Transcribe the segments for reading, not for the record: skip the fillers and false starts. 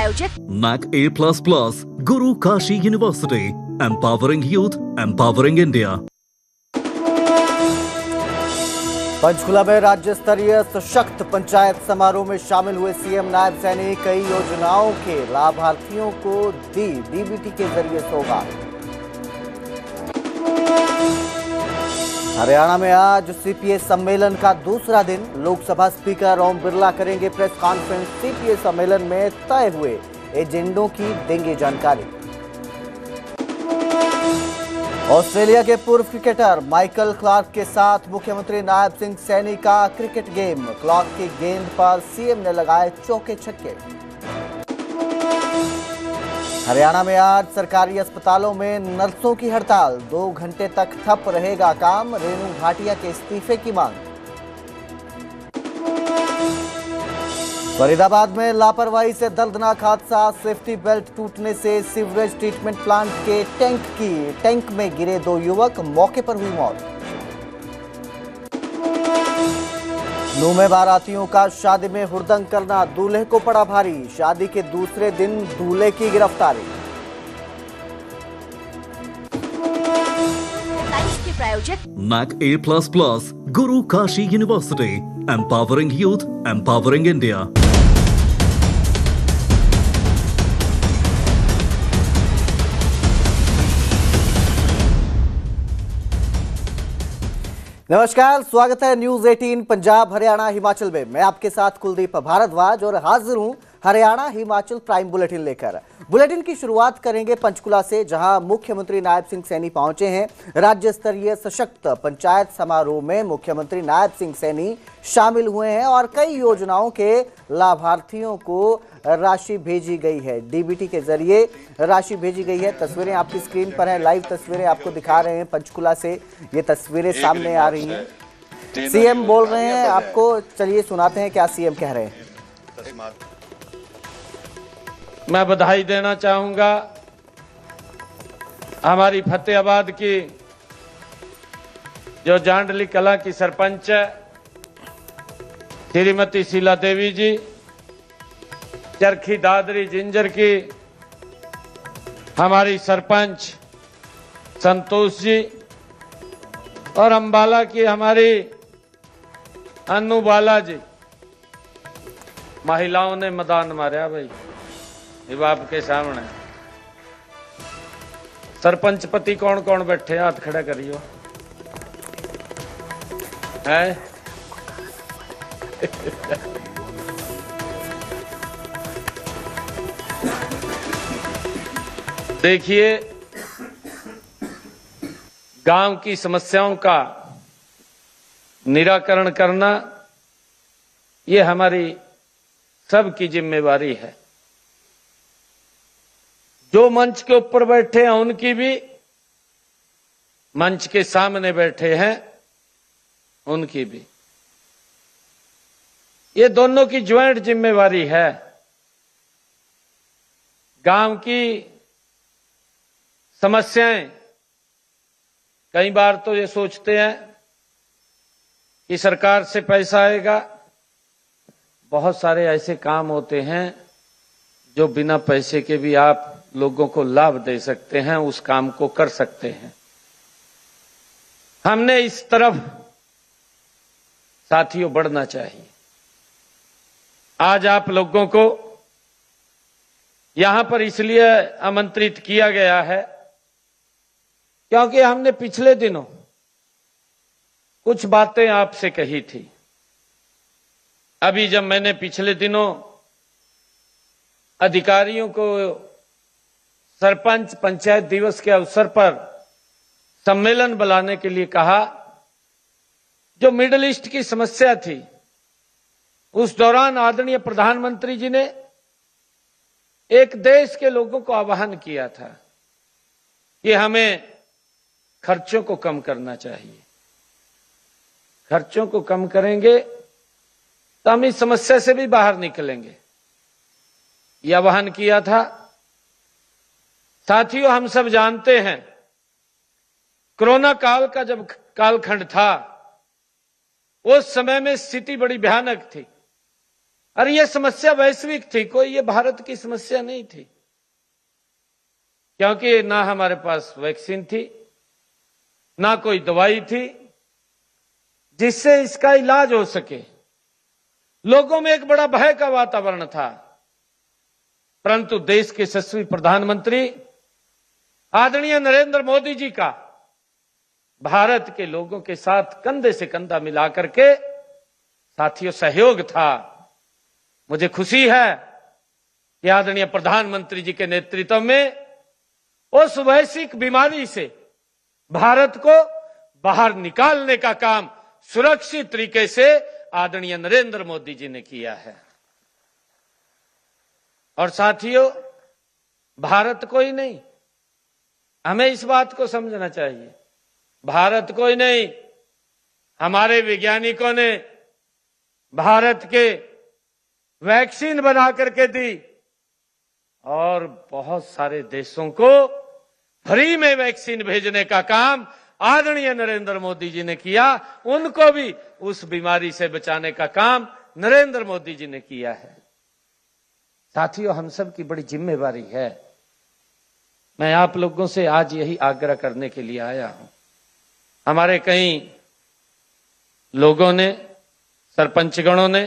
प्रायोजक NAC A++, Guru Kashi University, empowering youth, empowering India. Panchkula में राज्य स्तरीय सशक्त पंचायत समारोह में शामिल हुए सीएम नायब सैनी कई योजनाओं के लाभार्थियों को दी डीबीटी के जरिए सौगात। हरियाणा में आज सीपीए सम्मेलन का दूसरा दिन। लोकसभा स्पीकर ओम बिरला करेंगे प्रेस कॉन्फ्रेंस। सीपीए सम्मेलन में तय हुए एजेंडों की देंगे जानकारी। ऑस्ट्रेलिया के पूर्व क्रिकेटर माइकल क्लार्क के साथ मुख्यमंत्री नायब सिंह सैनी का क्रिकेट गेम। क्लार्क की गेंद पर सीएम ने लगाए चौके छक्के। हरियाणा में आज सरकारी अस्पतालों में नर्सों की हड़ताल। 2 घंटे तक ठप रहेगा काम। रेणु भाटिया के इस्तीफे की मांग। फरीदाबाद में लापरवाही से दर्दनाक हादसा। सेफ्टी बेल्ट टूटने से सीवरेज ट्रीटमेंट प्लांट के टैंक में गिरे 2 युवक, मौके पर हुई मौत। नूह में बारातियों का शादी में हुड़दंग करना दूल्हे को पड़ा भारी। शादी के दूसरे दिन दूल्हे की गिरफ्तारी। प्रायोजक NAC A++, Guru Kashi University, empowering youth, empowering India. नमस्कार, स्वागत है न्यूज 18 पंजाब हरियाणा हिमाचल में। मैं आपके साथ कुलदीप भारद्वाज और हाजिर हूं हरियाणा हिमाचल प्राइम बुलेटिन लेकर। बुलेटिन की शुरुआत करेंगे पंचकुला से, जहां मुख्यमंत्री नायब सिंह सैनी पहुंचे हैं। राज्य स्तरीय सशक्त पंचायत समारोह में मुख्यमंत्री नायब सिंह सैनी शामिल हुए हैं और कई योजनाओं के लाभार्थियों को राशि भेजी गई है। डीबीटी के जरिए राशि भेजी गई है। तस्वीरें आपकी स्क्रीन पर हैं, लाइव तस्वीरें आपको दिखा रहे हैं पंचकुला से। ये तस्वीरें सामने आ रही हैं। सीएम बोल रहे हैं आपको, चलिए सुनाते हैं क्या सीएम कह रहे हैं। मैं बधाई देना चाहूंगा हमारी फतेहाबाद की जो जांडली कला की सरपंच है श्रीमती शीला देवी जी, चरखी दादरी जिंजर की हमारी सरपंच संतोष जी और अंबाला की हमारी अन्नू बाला जी। महिलाओं ने मैदान मारा भाई, ये आपके सामने। सरपंच पति कौन कौन बैठे, हाथ खड़ा करियो है। देखिए, गांव की समस्याओं का निराकरण करना ये हमारी सबकी जिम्मेवारी है। जो मंच के ऊपर बैठे हैं उनकी भी, मंच के सामने बैठे हैं उनकी भी, ये दोनों की ज्वाइंट जिम्मेवारी है। गांव की समस्याएं, कई बार तो ये सोचते हैं कि सरकार से पैसा आएगा। बहुत सारे ऐसे काम होते हैं जो बिना पैसे के भी आप लोगों को लाभ दे सकते हैं, उस काम को कर सकते हैं। हमने इस तरफ साथियों बढ़ना चाहिए। आज आप लोगों को यहां पर इसलिए आमंत्रित किया गया है क्योंकि हमने पिछले दिनों कुछ बातें आपसे कही थी। अभी जब मैंने पिछले दिनों अधिकारियों को सरपंच पंचायत दिवस के अवसर पर सम्मेलन बुलाने के लिए कहा, जो मिडिल ईस्ट की समस्या थी, उस दौरान आदरणीय प्रधानमंत्री जी ने एक देश के लोगों को आह्वान किया था कि हमें खर्चों को कम करना चाहिए। खर्चों को कम करेंगे तो हम इस समस्या से भी बाहर निकलेंगे, यह आह्वान किया था। साथियों, हम सब जानते हैं कोरोना काल का जब कालखंड था, उस समय में स्थिति बड़ी भयानक थी। और ये समस्या वैश्विक थी, कोई ये भारत की समस्या नहीं थी, क्योंकि ना हमारे पास वैक्सीन थी, ना कोई दवाई थी जिससे इसका इलाज हो सके। लोगों में एक बड़ा भय का वातावरण था, परंतु देश के यशस्वी प्रधानमंत्री आदरणीय नरेंद्र मोदी जी का भारत के लोगों के साथ कंधे से कंधा मिलाकर के साथियों सहयोग था। मुझे खुशी है कि आदरणीय प्रधानमंत्री जी के नेतृत्व में उस वैश्विक बीमारी से भारत को बाहर निकालने का काम सुरक्षित तरीके से आदरणीय नरेंद्र मोदी जी ने किया है। और साथियों, भारत को ही नहीं, हमें इस बात को समझना चाहिए, भारत को ही नहीं, हमारे वैज्ञानिकों ने भारत के वैक्सीन बना करके दी और बहुत सारे देशों को फ्री में वैक्सीन भेजने का काम आदरणीय नरेंद्र मोदी जी ने किया। उनको भी उस बीमारी से बचाने का काम नरेंद्र मोदी जी ने किया है। साथियों, हम सब की बड़ी जिम्मेवारी है। मैं आप लोगों से आज यही आग्रह करने के लिए आया हूं। हमारे कई लोगों ने, सरपंचगणों ने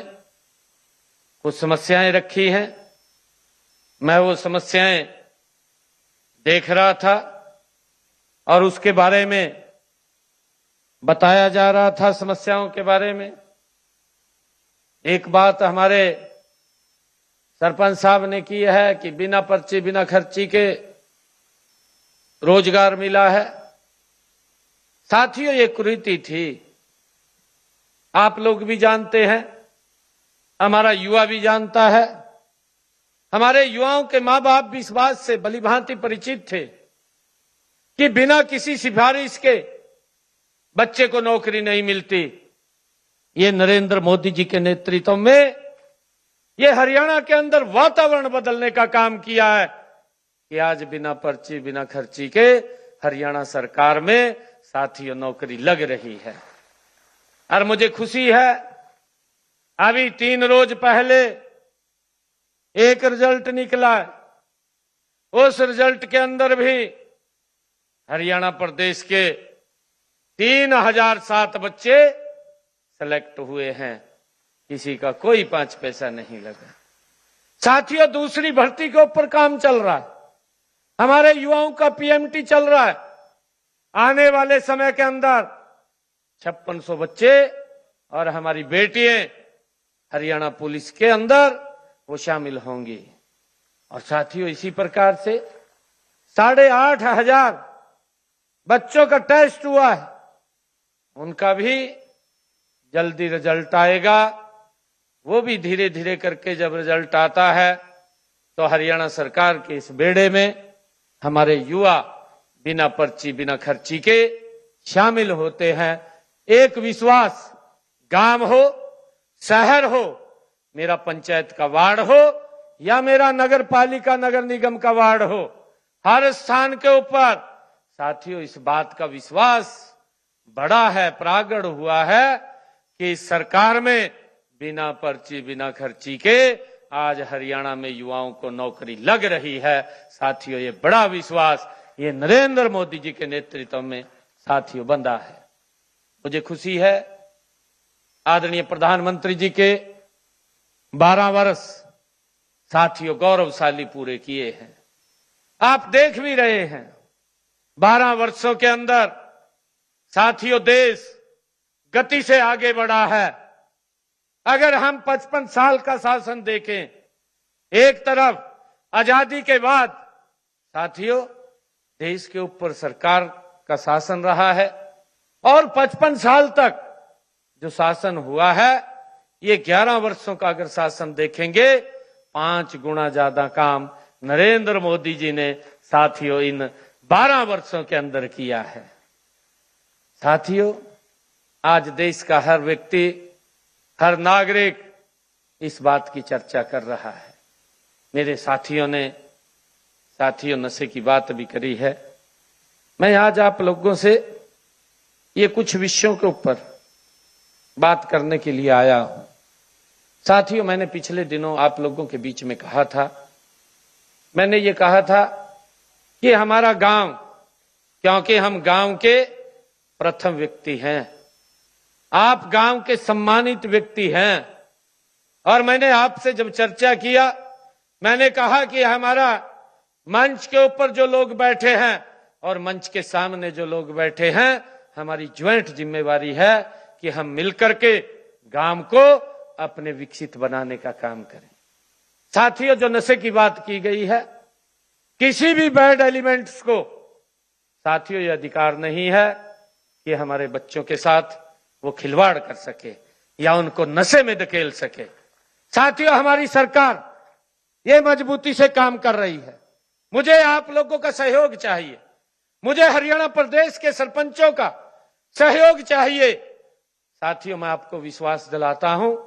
कुछ समस्याएं रखी हैं। मैं वो समस्याएं देख रहा था और उसके बारे में बताया जा रहा था। समस्याओं के बारे में एक बात हमारे सरपंच साहब ने की है कि बिना पर्ची बिना खर्ची के रोजगार मिला है। साथियों, ये कुरीति थी, आप लोग भी जानते हैं, हमारा युवा भी जानता है। हमारे युवाओं के मां बाप भी इस बात से भलीभांति परिचित थे कि बिना किसी सिफारिश के बच्चे को नौकरी नहीं मिलती। ये नरेंद्र मोदी जी के नेतृत्व में ये हरियाणा के अंदर वातावरण बदलने का काम किया है कि आज बिना पर्ची बिना खर्ची के हरियाणा सरकार में साथियों नौकरी लग रही है। और मुझे खुशी है, अभी 3 रोज पहले एक रिजल्ट निकला है। उस रिजल्ट के अंदर भी हरियाणा प्रदेश के 3007 बच्चे सेलेक्ट हुए हैं, किसी का कोई 5 पैसा नहीं लगा। साथियों, दूसरी भर्ती के ऊपर काम चल रहा है, हमारे युवाओं का पीएमटी चल रहा है। आने वाले समय के अंदर 5600 बच्चे और हमारी बेटियां हरियाणा पुलिस के अंदर वो शामिल होंगी। और साथियों, इसी प्रकार से 8500 बच्चों का टेस्ट हुआ है, उनका भी जल्दी रिजल्ट आएगा। वो भी धीरे धीरे करके जब रिजल्ट आता है तो हरियाणा सरकार के इस बेड़े में हमारे युवा बिना पर्ची बिना खर्ची के शामिल होते हैं। एक विश्वास, गांव हो, शहर हो, मेरा पंचायत का वार्ड हो या मेरा नगर पालिका नगर निगम का वार्ड हो, हर स्थान के ऊपर साथियों इस बात का विश्वास बड़ा है, प्रागड़ हुआ है कि सरकार में बिना पर्ची बिना खर्ची के आज हरियाणा में युवाओं को नौकरी लग रही है। साथियों, ये बड़ा विश्वास ये नरेंद्र मोदी जी के नेतृत्व में साथियों बंधा है। मुझे खुशी है, आदरणीय प्रधानमंत्री जी के 12 वर्ष साथियों गौरवशाली पूरे किए हैं। आप देख भी रहे हैं, 12 वर्षों के अंदर साथियों देश गति से आगे बढ़ा है। अगर हम 55 साल का शासन देखें, एक तरफ आजादी के बाद साथियों देश के ऊपर सरकार का शासन रहा है और 55 साल तक जो शासन हुआ है, ये 11 वर्षों का अगर शासन देखेंगे 5 गुना ज्यादा काम नरेंद्र मोदी जी ने साथियों इन 12 वर्षों के अंदर किया है। साथियों, आज देश का हर व्यक्ति, हर नागरिक इस बात की चर्चा कर रहा है। मेरे साथियों ने नशे की बात भी करी है। मैं आज आप लोगों से ये कुछ विषयों के ऊपर बात करने के लिए आया हूं। साथियों, मैंने पिछले दिनों आप लोगों के बीच में कहा था, मैंने ये कहा था कि हमारा गांव, क्योंकि हम गांव के प्रथम व्यक्ति हैं, आप गांव के सम्मानित व्यक्ति हैं, और मैंने आपसे जब चर्चा किया, मैंने कहा कि हमारा मंच के ऊपर जो लोग बैठे हैं और मंच के सामने जो लोग बैठे हैं, हमारी ज्वाइंट जिम्मेवारी है कि हम मिलकर के गांव को अपने विकसित बनाने का काम करें। साथियों, जो नशे की बात की गई है, किसी भी बैड एलिमेंट्स को, साथियों, यह अधिकार नहीं है कि हमारे बच्चों के साथ वो खिलवाड़ कर सके या उनको नशे में धकेल सके। साथियों, हमारी सरकार ये मजबूती से काम कर रही है। मुझे आप लोगों का सहयोग चाहिए, मुझे हरियाणा प्रदेश के सरपंचों का सहयोग चाहिए। साथियों, मैं आपको विश्वास दिलाता हूं,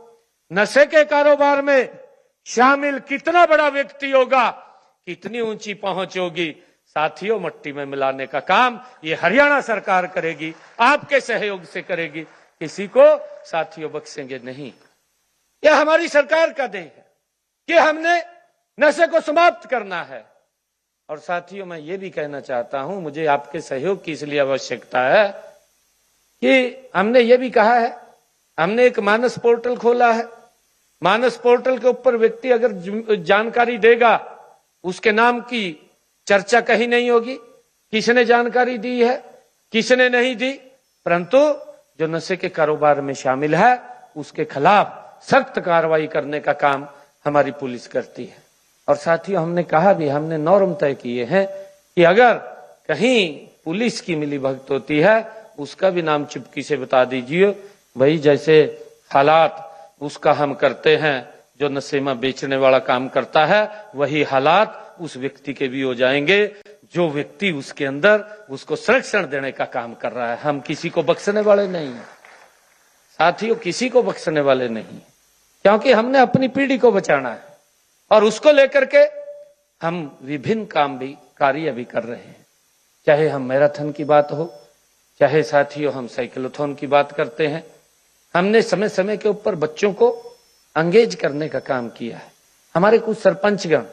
नशे के कारोबार में शामिल कितना बड़ा व्यक्ति होगा, कितनी ऊंची पहुंच होगी, साथियों, मट्टी में मिलाने का काम ये हरियाणा सरकार करेगी, आपके सहयोग से करेगी। किसी को साथियों बख्शेंगे नहीं। यह हमारी सरकार का देन है कि हमने नशे को समाप्त करना है। और साथियों, मैं ये भी कहना चाहता हूं, मुझे आपके सहयोग की इसलिए आवश्यकता है कि हमने ये भी कहा है, हमने एक मानस पोर्टल खोला है। मानस पोर्टल के ऊपर व्यक्ति अगर जानकारी देगा, उसके नाम की चर्चा कहीं नहीं होगी, किसने जानकारी दी है, किसने नहीं दी, परंतु जो नशे के कारोबार में शामिल है उसके खिलाफ सख्त कार्रवाई करने का काम हमारी पुलिस करती है। और साथियों, हमने कहा भी, हमने नॉर्म तय किए हैं कि अगर कहीं पुलिस की मिलीभगत होती है, उसका भी नाम चुपकी से बता दीजिए। वही जैसे हालात उसका हम करते हैं, जो नशे में बेचने वाला काम करता है, वही हालात उस व्यक्ति के भी हो जाएंगे, जो व्यक्ति उसके अंदर उसको संरक्षण देने का काम कर रहा है। हम किसी को बख्शने वाले नहीं हैं साथियों, किसी को बख्शने वाले नहीं, क्योंकि हमने अपनी पीढ़ी को बचाना है और उसको लेकर के हम विभिन्न कार्य भी कर रहे हैं। चाहे हम मैराथन की बात हो, चाहे साथियों हम साइक्लोथॉन की बात करते हैं। हमने समय समय के ऊपर बच्चों को एंगेज करने का काम किया है। हमारे कुछ सरपंचगण,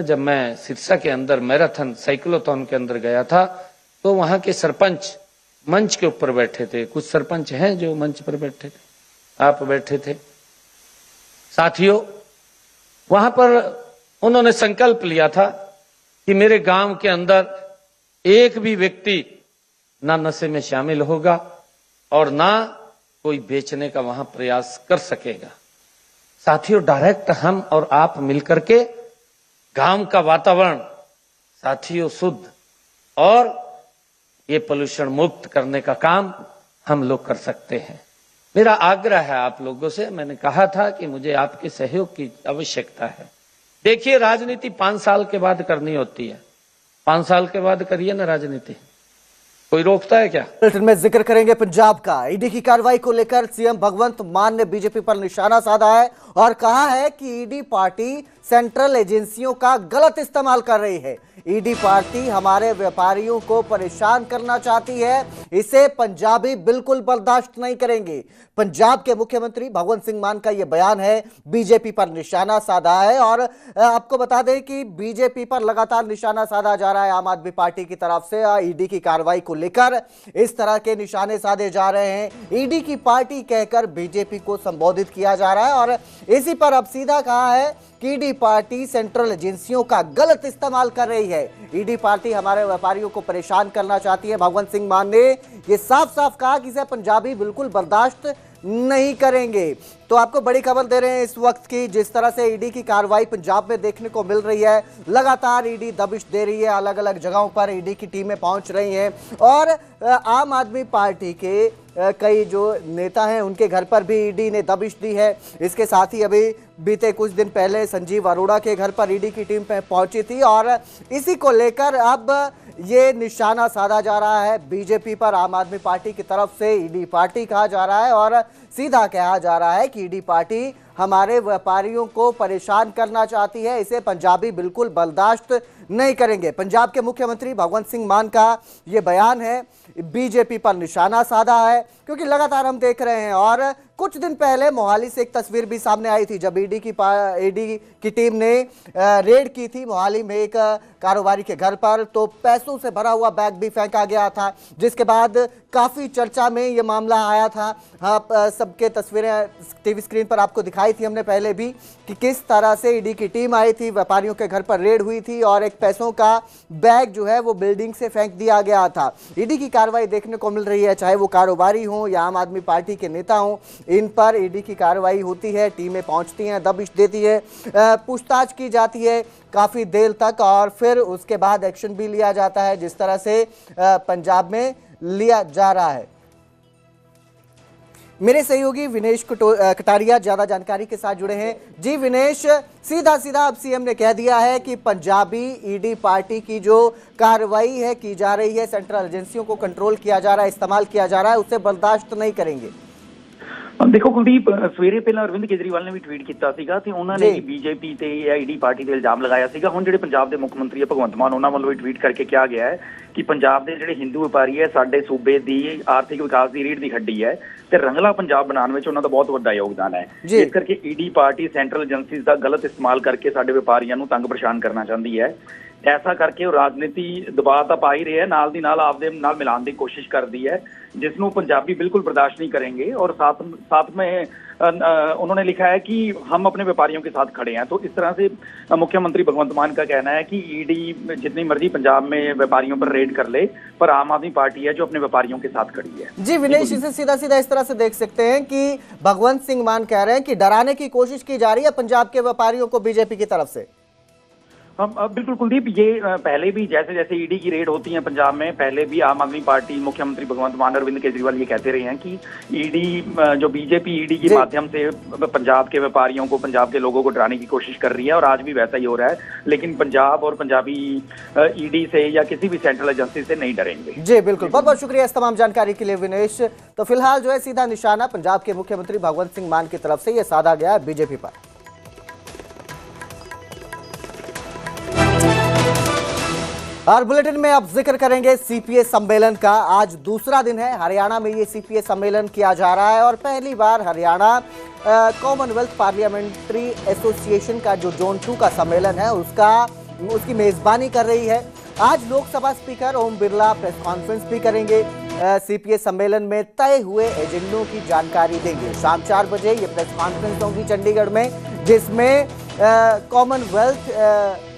जब मैं सिरसा के अंदर मैराथन साइक्लोथॉन के अंदर गया था, तो वहां के सरपंच मंच के ऊपर बैठे थे। कुछ सरपंच हैं जो मंच पर बैठे थे, आप बैठे थे। साथियों, वहां पर उन्होंने संकल्प लिया था कि मेरे गांव के अंदर एक भी व्यक्ति ना नशे में शामिल होगा और ना कोई बेचने का वहां प्रयास कर सकेगा। साथियों, डायरेक्ट हम और आप मिलकर के गांव का वातावरण साथियों शुद्ध और ये पोल्यूशन मुक्त करने का काम हम लोग कर सकते हैं। मेरा आग्रह है आप लोगों से, मैंने कहा था कि मुझे आपके सहयोग की आवश्यकता है। देखिए, राजनीति 5 साल के बाद करनी होती है। 5 साल के बाद करिए ना राजनीति, कोई रोकता है क्या? बुलेटिन में जिक्र करेंगे पंजाब का। ईडी की कार्रवाई को लेकर सीएम भगवंत मान ने बीजेपी पर निशाना साधा है और कहा है कि ईडी पार्टी सेंट्रल एजेंसियों का गलत इस्तेमाल कर रही है। ईडी पार्टी हमारे व्यापारियों को परेशान करना चाहती है, इसे पंजाबी बिल्कुल बर्दाश्त नहीं करेंगे। पंजाब के मुख्यमंत्री भगवंत सिंह मान का यह बयान है, बीजेपी पर निशाना साधा है। और आपको बता दें कि बीजेपी पर लगातार निशाना साधा जा रहा है आम आदमी पार्टी की तरफ से। ईडी की कार्रवाई को लेकर इस तरह के निशाने साधे जा रहे हैं। ईडी की पार्टी कहकर बीजेपी को संबोधित किया जा रहा है और इसी पर अब सीधा कहा है कि ईडी पार्टी सेंट्रल एजेंसियों का गलत इस्तेमाल कर रही है। ईडी पार्टी हमारे व्यापारियों को परेशान करना चाहती है। भगवंत सिंह मान ने यह साफ साफ कहा कि इसे पंजाबी बिल्कुल बर्दाश्त नहीं करेंगे। तो आपको बड़ी खबर दे रहे हैं इस वक्त की, जिस तरह से ईडी की कार्रवाई पंजाब में देखने को मिल रही है। लगातार ईडी दबिश दे रही है, अलग अलग जगहों पर ईडी की टीमें पहुंच रही हैं और आम आदमी पार्टी के कई जो नेता हैं उनके घर पर भी ईडी ने दबिश दी है। इसके साथ ही अभी बीते कुछ दिन पहले संजीव अरोड़ा के घर पर ईडी की टीम पहुंची थी और इसी को लेकर अब ये निशाना साधा जा रहा है बीजेपी पर। आम आदमी पार्टी की तरफ से ईडी पार्टी कहा जा रहा है और सीधा कहा जा रहा है कि ईडी पार्टी हमारे व्यापारियों को परेशान करना चाहती है, इसे पंजाबी बिल्कुल बर्दाश्त नहीं करेंगे। पंजाब के मुख्यमंत्री भगवंत सिंह मान का ये बयान है, बीजेपी पर निशाना साधा है, क्योंकि लगातार हम देख रहे हैं और कुछ दिन पहले मोहाली से एक तस्वीर भी सामने आई थी जब ईडी की टीम ने रेड की थी मोहाली में एक कारोबारी के घर पर, तो पैसों से भरा हुआ बैग भी फेंका गया था, जिसके बाद काफी चर्चा में ये मामला आया था। आप सबके तस्वीरें टीवी स्क्रीन पर आपको दिखाई थी हमने पहले भी कि किस तरह से ईडी की टीम आई थी, व्यापारियों के घर पर रेड हुई थी और एक पैसों का बैग जो है वो बिल्डिंग से फेंक दिया गया था। ईडी की कार्रवाई देखने को मिल रही है, चाहे वो कारोबारी हो या आम आदमी पार्टी के नेता हो, इन पर ईडी की कार्रवाई होती है, टीमें पहुंचती हैं, दबिश देती है, पूछताछ की जाती है काफी देर तक और फिर उसके बाद एक्शन भी लिया जाता है, जिस तरह से पंजाब में लिया जा रहा है। मेरे सहयोगी विनेश कटारिया ज्यादा जानकारी के साथ जुड़े हैं। जी विनेश, सीधा सीधा अब सीएम ने कह दिया है कि पंजाबी ईडी पार्टी की जो कार्रवाई है की जा रही है, सेंट्रल एजेंसियों को कंट्रोल किया जा रहा है, इस्तेमाल किया जा रहा है, उसे बर्दाश्त नहीं करेंगे। देखो कुलदीप, ਸਵੇਰੇ ਪਹਿਲਾਂ ਅਰਵਿੰਦ ਕੇਜਰੀਵਾਲ ਨੇ ਵੀ ਟਵੀਟ ਕੀਤਾ ਸੀਗਾ ਤੇ ਉਹਨਾਂ ਨੇ ਬੀਜੇਪੀ ਤੇ ਈਡੀ ਪਾਰਟੀ ਤੇ ਇਲਜ਼ਾਮ ਲਗਾਇਆ ਸੀਗਾ। ਹੁਣ ਜਿਹੜੇ ਪੰਜਾਬ ਦੇ ਮੁੱਖ ਮੰਤਰੀ ਭਗਵੰਤ ਮਾਨ, ਉਹਨਾਂ ਵੱਲੋਂ ਵੀ ਟਵੀਟ ਕਰਕੇ ਕਿਹਾ ਗਿਆ ਹੈ ਕਿ ਪੰਜਾਬ ਦੇ ਜਿਹੜੇ ਹਿੰਦੂ ਵਪਾਰੀ ਹੈ ਸਾਡੇ ਸੂਬੇ ਦੀ ਆਰਥਿਕ ਵਿਕਾਸ ਦੀ ਰੀੜ੍ਹ ਦੀ ਹੱਡੀ ਹੈ ਤੇ ਰੰਗਲਾ ਪੰਜਾਬ ਬਣਾਉਣ ਵਿੱਚ ਉਹਨਾਂ ਦਾ ਬਹੁਤ ਵੱਡਾ ਯੋਗਦਾਨ ਹੈ। ਇਸ ਕਰਕੇ ਈਡੀ ਪਾਰਟੀ ਸੈਂਟਰਲ ਏਜੰਸੀਜ਼ ਦਾ ਗਲਤ ਇਸਤੇਮਾਲ ਕਰਕੇ ਸਾਡੇ ਵਪਾਰੀਆਂ ਨੂੰ ਤੰਗ ਪਰੇਸ਼ਾਨ ਕਰਨਾ ਚਾਹੁੰਦੀ ਹੈ। ऐसा करके वो राजनीति दबाव तो पा ही रहे हैं, नाल दी नाल आपदे नाल मिलाने की कोशिश करती है, जिसनों पंजाबी बिल्कुल बर्दाश्त नहीं करेंगे। और साथ में उन्होंने लिखा है कि हम अपने व्यापारियों के साथ खड़े हैं। तो इस तरह से मुख्यमंत्री भगवंत मान का कहना है कि ईडी जितनी मर्जी पंजाब में व्यापारियों पर रेड कर ले, पर आम आदमी पार्टी है जो अपने व्यापारियों के साथ खड़ी है। जी विनेश, इसे सीधा सीधा इस तरह से देख सकते हैं कि भगवंत सिंह मान कह रहे हैं कि डराने की कोशिश की जा रही है पंजाब के व्यापारियों को बीजेपी की तरफ से। बिल्कुल कुलदीप, ये पहले भी जैसे जैसे ईडी की रेड होती है पंजाब में, पहले भी आम आदमी पार्टी, मुख्यमंत्री भगवंत मान, अरविंद केजरीवाल ये कहते रहे हैं कि ईडी जो बीजेपी ईडी के माध्यम से पंजाब के व्यापारियों को, पंजाब के लोगों को डराने की कोशिश कर रही है और आज भी वैसा ही हो रहा है। लेकिन पंजाब और पंजाबी ईडी से या किसी भी सेंट्रल एजेंसी से नहीं डरेंगे। जी बिल्कुल, बहुत बहुत शुक्रिया इस तमाम जानकारी के लिए विनेश। तो फिलहाल जो है सीधा निशाना पंजाब के मुख्यमंत्री भगवंत सिंह मान की तरफ से यह साधा गया है बीजेपी पर। और बुलेटिन में अब जिक्र करेंगे सीपीए सम्मेलन का। आज दूसरा दिन है, हरियाणा में ये सीपीए सम्मेलन किया जा रहा है और पहली बार हरियाणा कॉमनवेल्थ पार्लियामेंट्री एसोसिएशन का जो जोन 2 का सम्मेलन है उसकी मेजबानी कर रही है। आज Lok Sabha speaker Om Birla press conference भी करेंगे, सीपीए सम्मेलन में तय हुए एजेंडों की जानकारी देंगे। शाम 4 बजे ये प्रेस कॉन्फ्रेंस होगी चंडीगढ़ में, जिसमें कॉमनवेल्थ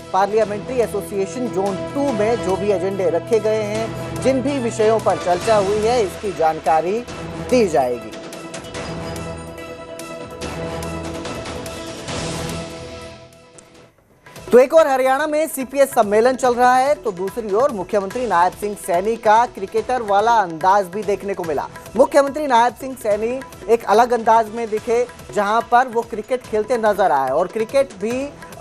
पार्लियामेंट्री एसोसिएशन जोन 2 में जो भी एजेंडे रखे गए हैं, जिन भी विषयों पर चर्चा हुई है, इसकी जानकारी दी जाएगी। तो एक और हरियाणा में सीपीए सम्मेलन चल रहा है, तो दूसरी ओर मुख्यमंत्री नायब सिंह सैनी का क्रिकेटर वाला अंदाज भी देखने को मिला। मुख्यमंत्री नायब सिंह सैनी एक अलग अंदाज में दिखे, जहां पर वो क्रिकेट खेलते नजर आए और क्रिकेट भी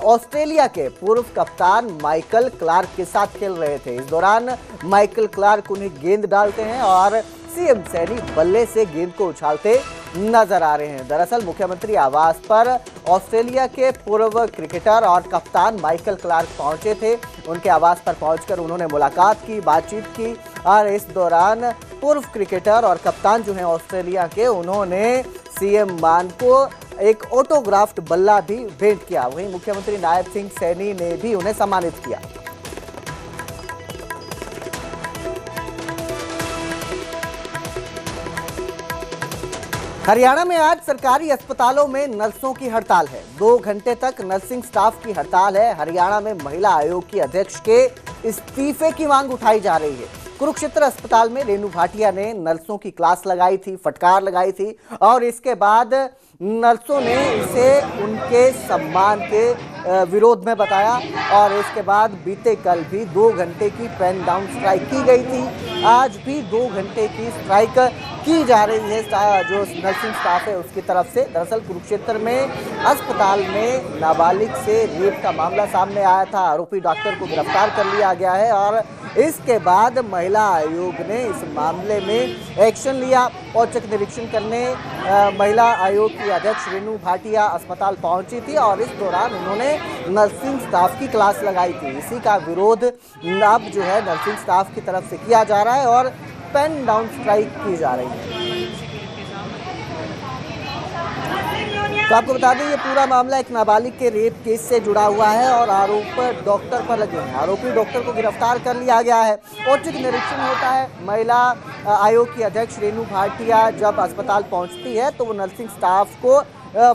ऑस्ट्रेलिया के पूर्व कप्तान माइकल क्लार्क के साथ खेल रहे थे। इस दौरान माइकल क्लार्क उन्हें गेंद डालते हैं और सीएम सैनी बल्ले से गेंद को उछालते नजर आ रहे हैं। दरअसल मुख्यमंत्री आवास पर ऑस्ट्रेलिया के पूर्व क्रिकेटर और कप्तान माइकल क्लार्क पहुंचे थे। उनके आवास पर पहुंचकर उन्होंने मुलाकात की, बातचीत की और इस दौरान पूर्व क्रिकेटर और कप्तान जो हैं ऑस्ट्रेलिया के, उन्होंने सीएम मान को एक ऑटोग्राफ्ड बल्ला भी भेंट किया। वहीं मुख्यमंत्री नायब सिंह सैनी ने भी उन्हें सम्मानित किया। हरियाणा में आज सरकारी अस्पतालों में नर्सों की हड़ताल है। 2 घंटे तक नर्सिंग स्टाफ की हड़ताल है। हरियाणा में महिला आयोग की अध्यक्ष के इस्तीफे की मांग उठाई जा रही है। कुरुक्षेत्र अस्पताल में रेणु भाटिया ने नर्सों की क्लास लगाई थी, फटकार लगाई थी और इसके बाद नर्सों ने इसे उनके सम्मान के विरोध में बताया और इसके बाद बीते कल भी 2 घंटे की पेन डाउन स्ट्राइक की गई थी। आज भी 2 घंटे की स्ट्राइक की जा रही है जो नर्सिंग स्टाफ है उसकी तरफ से। दरअसल कुरुक्षेत्र में अस्पताल में नाबालिग से रेप का मामला सामने आया था। आरोपी डॉक्टर को गिरफ्तार कर लिया गया है और इसके बाद महिला आयोग ने इस मामले में एक्शन लिया। औचक निरीक्षण करने महिला आयोग की अध्यक्ष रेणु भाटिया अस्पताल पहुंची थी और इस दौरान उन्होंने नर्सिंग स्टाफ की क्लास लगाई थी। इसी का विरोध अब जो है नर्सिंग स्टाफ की तरफ से किया जा रहा है और पेन डाउन स्ट्राइक की जा रही है। तो आपको बता दें ये पूरा मामला एक नाबालिग के रेप केस से जुड़ा हुआ है और आरोप डॉक्टर पर लगे हैं। आरोपी डॉक्टर को गिरफ्तार कर लिया गया है। औचक निरीक्षण होता है। महिला आयोग की अध्यक्ष रेणु भाटिया जब अस्पताल पहुंचती है तो वो नर्सिंग स्टाफ को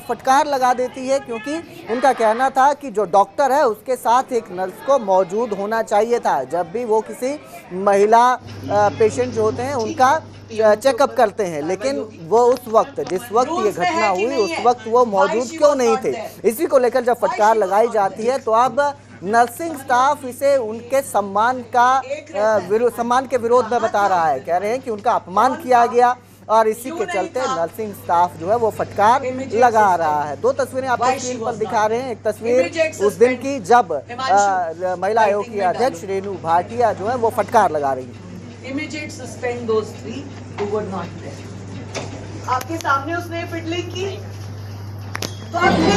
फटकार लगा देती है, क्योंकि उनका कहना था कि जो डॉक्टर है उसके साथ एक नर्स को मौजूद होना चाहिए था जब भी वो किसी महिला पेशेंट जो होते हैं उनका चेकअप करते हैं। लेकिन वो उस वक्त जिस वक्त ये घटना हुई उस वक्त वो मौजूद क्यों नहीं थे। इसी को लेकर जब फटकार लगाई जाती है तो अब नर्सिंग स्टाफ इसे उनके सम्मान के विरोध में बता रहा है। कह रहे हैं कि उनका अपमान किया गया और इसी के चलते नर्सिंग स्टाफ जो है वो फटकार लगा रहा है। दो तस्वीरें आपको स्क्रीन पर दिखा रहे हैं। एक तस्वीर उस दिन की जब महिला आयोग की अध्यक्ष रेणु भाटिया जो है वो फटकार लगा रही है। Immediate suspend those three who were not there. आपके सामने उसने फिटलिंग की।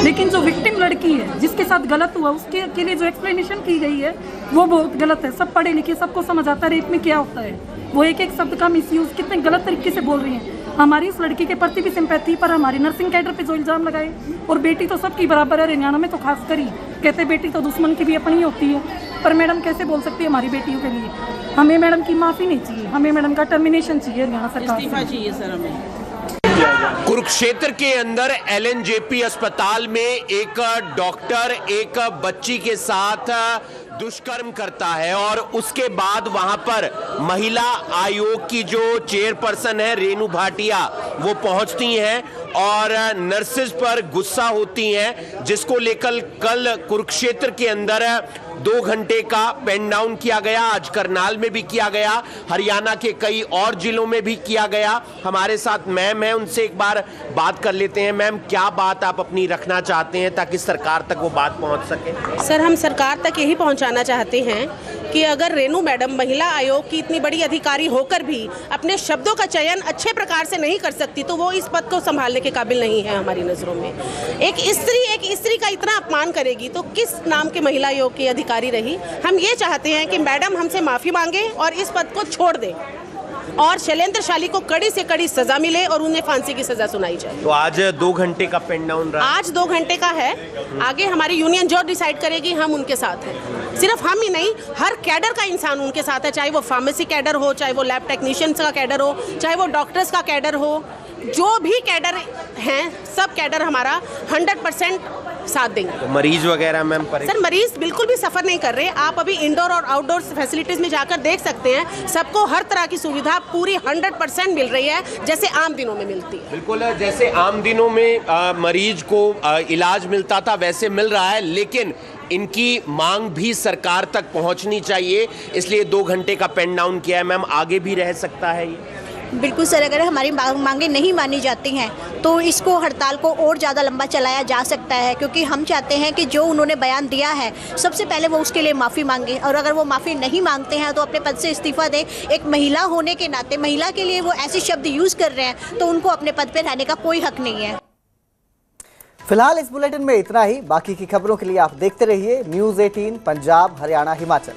लेकिन जो विक्टिम लड़की है जिसके साथ गलत हुआ उसके के लिए जो एक्सप्लेनेशन की गई है वो बहुत गलत है। सब पढ़े लिखे सबको समझ आता है रेप में क्या होता है। वो एक एक शब्द का मिसयूज कितने गलत तरीके से बोल रही हैं। हमारी इस लड़की के प्रति भी सिंपैथी पर हमारी नर्सिंग कैडर पे जो इल्जाम लगाए, और बेटी तो सबकी बराबर है, हरियाणा में तो खास कर ही कहते बेटी तो दुश्मन की भी अपनी होती है। पर मैडम कैसे बोल सकती है हमारी बेटियों के लिए। हमें मैडम की माफ़ी नहीं चाहिए, हमें मैडम का टर्मिनेशन चाहिए, हरियाणा सरकार इस्तीफा चाहिए सर हमें। कुरुक्षेत्र के अंदर एलएनजेपी अस्पताल में एक डॉक्टर एक बच्ची के साथ दुष्कर्म करता है और उसके बाद वहां पर महिला आयोग की जो चेयरपर्सन है रेणु भाटिया वो पहुंचती हैं और नर्सेज पर गुस्सा होती हैं, जिसको लेकर कल कुरुक्षेत्र के अंदर 2 घंटे का पेन डाउन किया गया। आज करनाल में भी किया गया, हरियाणा के कई और जिलों में भी किया गया। हमारे साथ मैम है, उनसे एक बार बात कर लेते हैं। मैम, क्या बात आप अपनी रखना चाहते हैं ताकि सरकार तक वो बात पहुंच सके? सर, हम सरकार तक यही पहुंचाना चाहते हैं कि अगर रेणु मैडम महिला आयोग की इतनी बड़ी अधिकारी होकर भी अपने शब्दों का चयन अच्छे प्रकार से नहीं कर सकती तो वो इस पद को संभालने के काबिल नहीं है हमारी नज़रों में। एक स्त्री का इतना अपमान करेगी तो किस नाम के महिला आयोग की अधिकारी रही। हम ये चाहते हैं कि मैडम हमसे माफ़ी मांगे और इस पद को छोड़ दें और शैलेंद्र को कड़ी से कड़ी सजा मिले और उन्हें फांसी की सजा सुनाई जाए। तो आज 2 घंटे का पेन डाउन रहा। आज 2 घंटे का है। आगे हमारी यूनियन जो डिसाइड करेगी हम उनके साथ हैं। सिर्फ हम ही नहीं, हर कैडर का इंसान उनके साथ है, चाहे वो फार्मेसी कैडर हो, चाहे वो लैब टेक्नीशियंस का कैडर हो, चाहे वो डॉक्टर्स का कैडर हो, जो भी कैडर हैं सब कैडर हमारा 100% साथ देंगे। तो मरीज वगैरह मैम सर, मरीज बिल्कुल भी सफर नहीं कर रहे। आप अभी इंडोर और आउटडोर फैसिलिटीज में जाकर देख सकते हैं, सबको हर तरह की सुविधा पूरी 100% मिल रही है जैसे आम दिनों में मिलती है। बिल्कुल, जैसे आम दिनों में मरीज को इलाज मिलता था वैसे मिल रहा है, लेकिन इनकी मांग भी सरकार तक पहुंचनी चाहिए, इसलिए 2 घंटे का पेन डाउन किया है। मैम, आगे भी रह सकता है ये? बिल्कुल सर, अगर हमारी मांगें नहीं मानी जाती हैं तो इसको हड़ताल को और ज़्यादा लंबा चलाया जा सकता है, क्योंकि हम चाहते हैं कि जो उन्होंने बयान दिया है सबसे पहले वो उसके लिए माफ़ी मांगे और अगर वो माफ़ी नहीं मांगते हैं तो अपने पद से इस्तीफा दें। एक महिला होने के नाते महिला के लिए वो ऐसे शब्द यूज़ कर रहे हैं तो उनको अपने पद पर रहने का कोई हक नहीं है। फिलहाल इस बुलेटिन में इतना ही। बाकी की खबरों के लिए आप देखते रहिए न्यूज़ 18 पंजाब हरियाणा हिमाचल।